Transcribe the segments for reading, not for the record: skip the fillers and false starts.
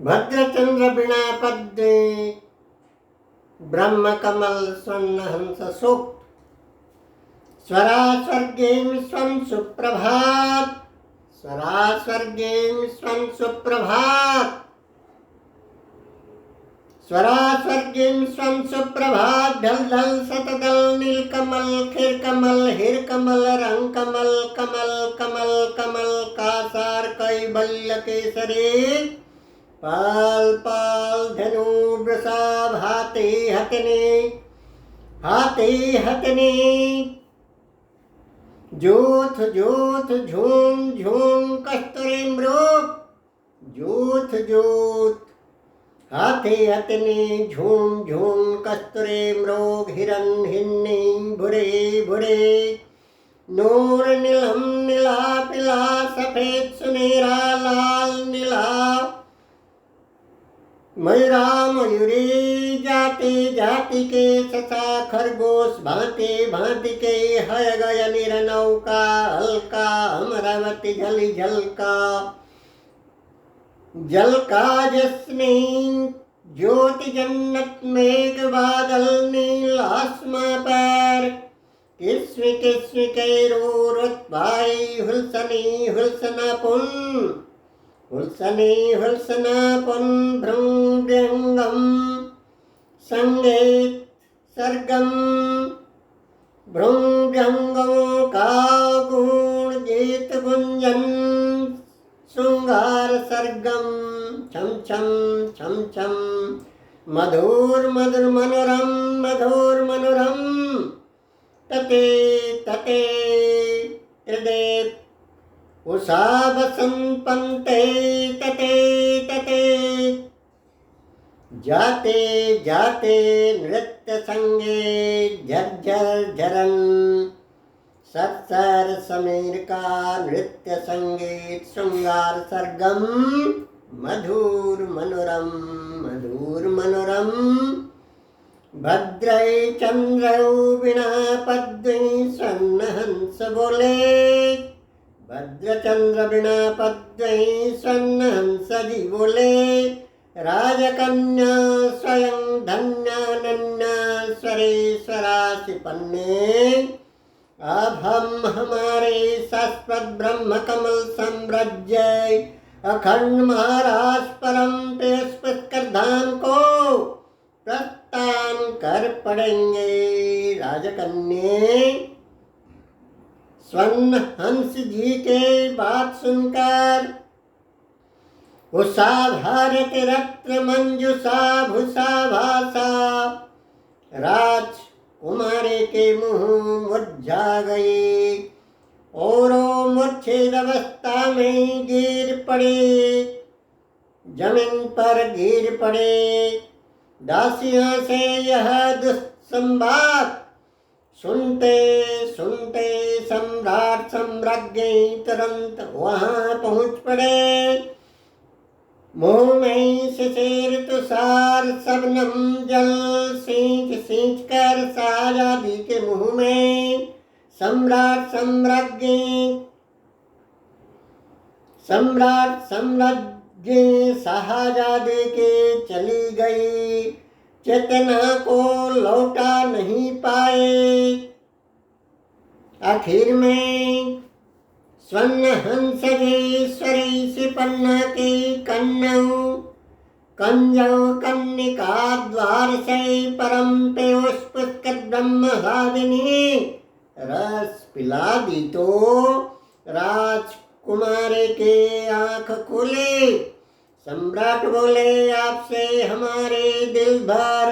भद्रचंद्र बिना पद्मे ब्रह्म कमल स्वर्ण हंस सूक्त स्वरा स्वर्गेम स्वं सुप्रभात स्वरा स्वर्गेम स्वं सुप्रभात स्वरा स्वर्गेम स्वं सुप्रभात ढल ढल सतदल नीलकमल खिरकमल हिरकमल रंगकमल कमल कमल कमल कासार कैबल्य केसरी पाल पाल धनु वृषभ हाथी हथनी जोथ जोथ झूम झूम कस्तूरी मृग जोथ जोथ हाथी हथनी झूम झूम कस्तूरी मृग हिरन हिन्नी भुरे भुरे नूर नीलम नीला पीला सफेद सुनहरा लाल नीला मयूरा मयूरी जाति जाति के ससा खरगोश भांति भांति के हय गय निर नौका हल्का अमरावती झली झलका जलका जस्मी ज्योति जन्नत मेघ बादल नील आसमां पर किस्म किस्म के रूरत भाई हुलसनी हुलसनापुन हुलसनी हुलसनापुन भृंगम संगीत सरगम भृंगमों का गुण गीत गुंजन श्रृंगार सरगम छम छम छम छम मधुर मधुर मनोरम मधुर मनोरम तते तते हृदय उषा बसंत पंते तते तते जाते जाते नृत्य संगीत झरझर झरन सत्सर समीर का नृत्य संगीत श्रृंगार सरगम मधुर मनोरम मधुर मनोरम भद्रै चंद्रौ बिना पद्मे स्वर्ण हंस बोले भद्रचंद्र बिना पद्मे स्वर्ण हंस जी बोले राजकन्या स्वयं धन्यानन्या स्वरेश्वरासि पन्ने अब हम हमारे शाश्वत ब्रह्म कमल साम्राज्य अखंड महाराज परम पुष्कर धाम को प्रस्थान कर पड़ेंगे। राजकन्या स्वर्ण हंस जी के बात सुनकर उषा भारत रत्न मंजुषा भूषा भाषा राजकुमारी के मुंह मुरझा गई और मूर्छित अवस्था में गिर पड़े जमीन पर गिर पड़े। दासियों से यह दुस्संवाद सुनते सुनते सम्राट सम्राज्ञी तुरंत वहां पहुंच पड़े। मुंह में शिशिर तुषार शबनम जल सींच सींच कर शाहजादी के मुंह में सम्राट सम्राज्ञी शाहजादे के चली गई। चेतना को लौटा नहीं पाए। आखिर में स्वर्ण हंसरेश्वरी सिपन्ना के कंजौ कन्निका द्वार से परम पेयोष पुष्कर ब्रह्महादिनी रस पिला दी तो राजकुमारी के आंख खुले। सम्राट बोले आपसे हमारे दिल भर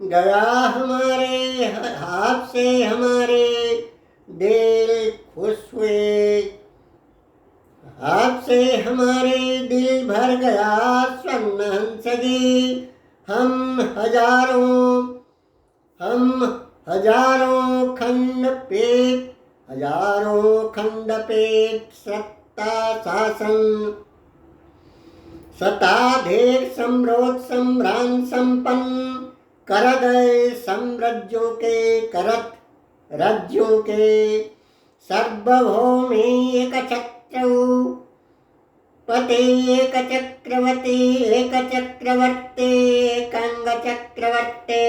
गया, हमारे आपसे हमारे दिल खुश हुए, आपसे हमारे दिल भर गया। स्वर्ण हंस जी हम हजारों खंड पेट सत्ता शासन शताधीर सम्रोध सम्भ्रांत संपन्न कर गए। साम्राज्यों के सार्वभौमी एक छत्रु पति एक चक्रवर्ती एक चक्रवर्ती एकांग चक्रवर्ती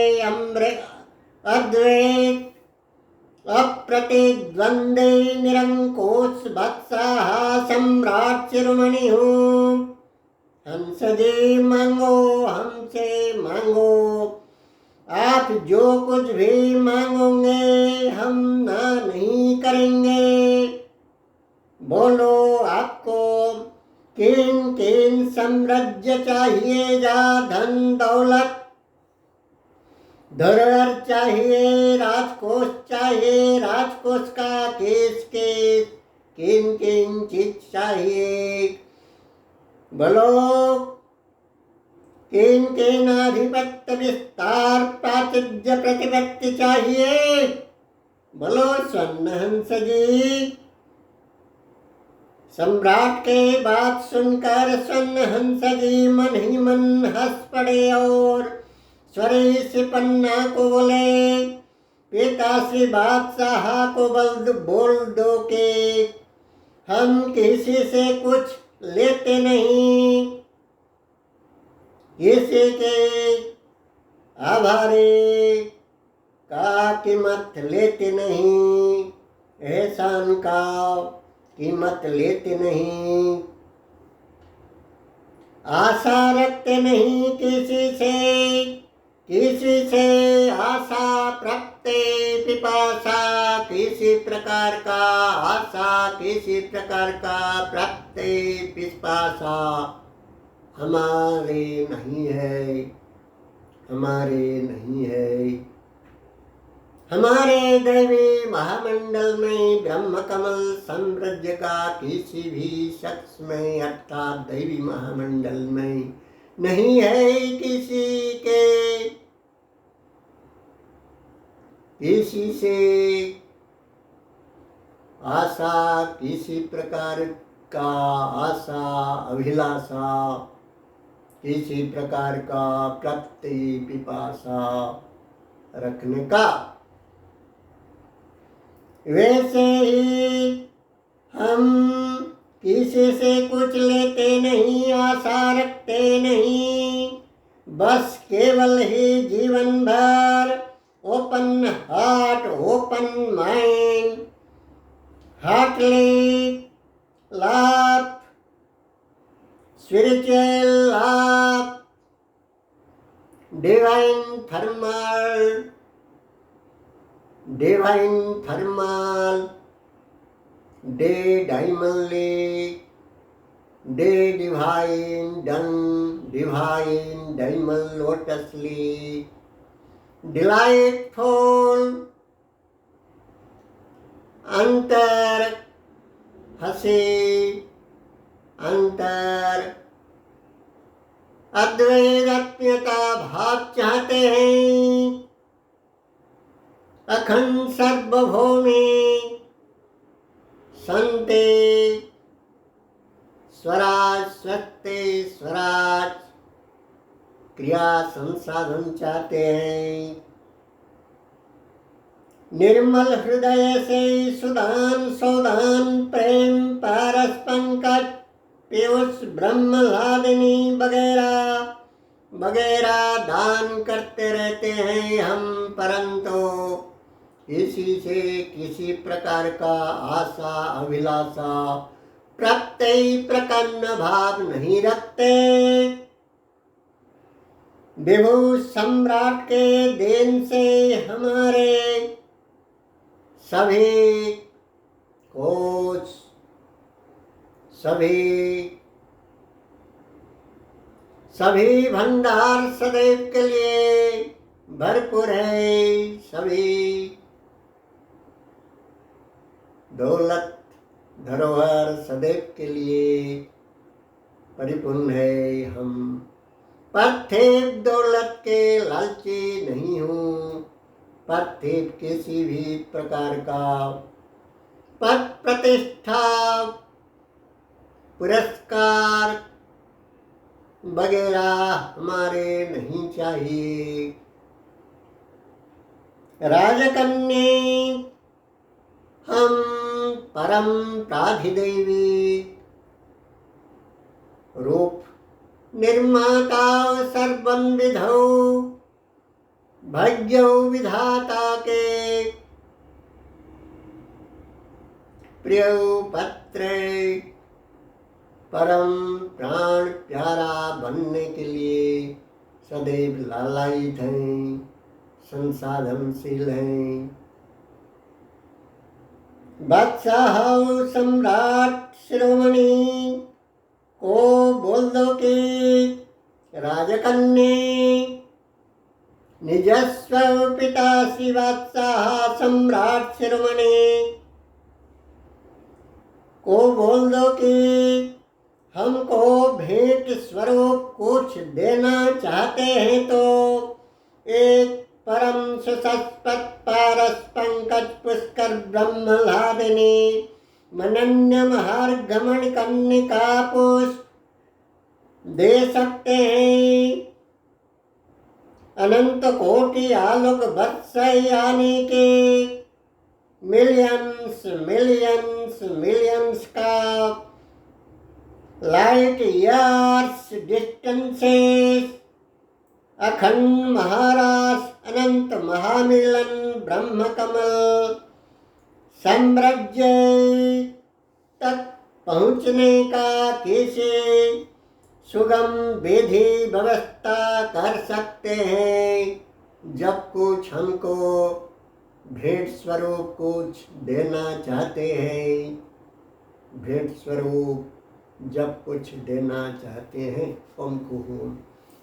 अद्वैत अप्रतिद्वंदी निरंकुश वत्सः सम्राट शिरोमणि हूँ। हमसे जी मांगो हमसे मांगो, आप जो कुछ भी मांगोगे हम ना नहीं करेंगे। बोलो आपको किन किन साम्राज्य चाहिए, जा धन दौलत धरोहर चाहिए, राजकोष चाहिए, राजकोष का केस केस किन किन चीज चाहिए। बोलो किन किन आधिपत्य विस्तार प्राचुर्य प्रतिपत्ति चाहिए। बोलो स्वर्ण हंस जी। सम्राट के बात सुनकर स्वर्ण हंस जी मन ही मन हंस पड़े और स्वरी सिपन्ना को बोले, पिता श्री बादशाह को बोल दो कि हम किसी से कुछ लेते नहीं, किसी के आभारी का कीमत लेते नहीं, एहसान का कीमत लेते नहीं, आशा रखते नहीं किसी से आशा प्राप्ति पिपासा, किसी प्रकार का आशा किसी प्रकार का प्राप्ति पिपासा हमारे नहीं है, हमारे नहीं है। हमारे दैवी महामंडल में ब्रह्म कमल साम्राज्य का किसी भी शख्स में अर्थात दैवी महामंडल में नहीं है किसी से आशा, किसी प्रकार का आशा अभिलाषा, किसी प्रकार का प्राप्ति पिपासा रखने का। वैसे ही हम किसी से कुछ लेते नहीं, आशा रखते नहीं, बस केवल ही जीवन भर open heart open mind heartly लाभ स्पिरिचुअल लाभ divine thermal day diamondly day divine done divine diamond lotusly delightful अंतर हंसी अंतर अद्वैतत्व भाव चाहते हैं। अखंड सर्वभौमी संते स्वराज स्वस्ते स्वराज क्रिया संसाधन चाहते हैं। निर्मल हृदय से सुदान सौदान प्रेम पारस पंकज पीयूष ब्रह्मलादिनी वगैरह वगैरह दान करते रहते हैं हम, परंतु किसी से किसी प्रकार का आशा अभिलाषा प्रत्यय प्रकन्न भाव नहीं रखते। विभु सम्राट के देन से हमारे सभी कोच सभी भंडार सदैव के लिए भरपूर है, सभी दौलत धरोहर सदैव के लिए परिपूर्ण है। हम पार्थिव दौलत के लालची नहीं हूँ, पार्थिव किसी भी प्रकार का पद प्रतिष्ठा पुरस्कार वगैरह हमारे नहीं चाहिए। राजकन्या हम परम प्राधिदेवी रूप निर्माता सर्वं विधौ भज्यौ विधाता के प्रिय पत्र परम प्राण प्यारा बनने के लिए सदैव लालायित हैं, संसाधनशील हैं। बादशाह सम्राट शिरोमणि को बोल दो कि राजकन्या निजस्व पिता श्री बादशाह सम्राट शिरोमणि को बोल दो कि हमको भेंट स्वरूप कुछ देना चाहते हैं तो एक परम सुसस्पत पारस पंकज पुष्कर ब्रह्मलादिनी मनन्य महार्घमण कन्निका पुष्प दे सकते हैं। अनंत कोटि आलोक वर्ष यानी के मिलियंस मिलियंस मिलियंस का लाइट ईयर्स डिस्टेंसेस अखंड महाराज अनंत महामिलन ब्रह्म कमल साम्राज्य तक पहुँचने का कैसे सुगम विधि व्यवस्था कर सकते हैं। जब कुछ हमको भेंट स्वरूप कुछ देना चाहते हैं, भेंट स्वरूप जब कुछ देना चाहते हैं हमको।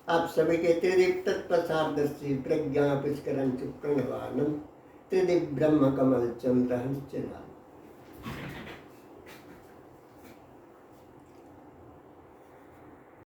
आप सभी के त्रिदिव तत्प्रसादर्शी प्रज्ञा पुष्करण प्रणवानम त्रिदिव ब्रह्म कमल चंद्र हंस।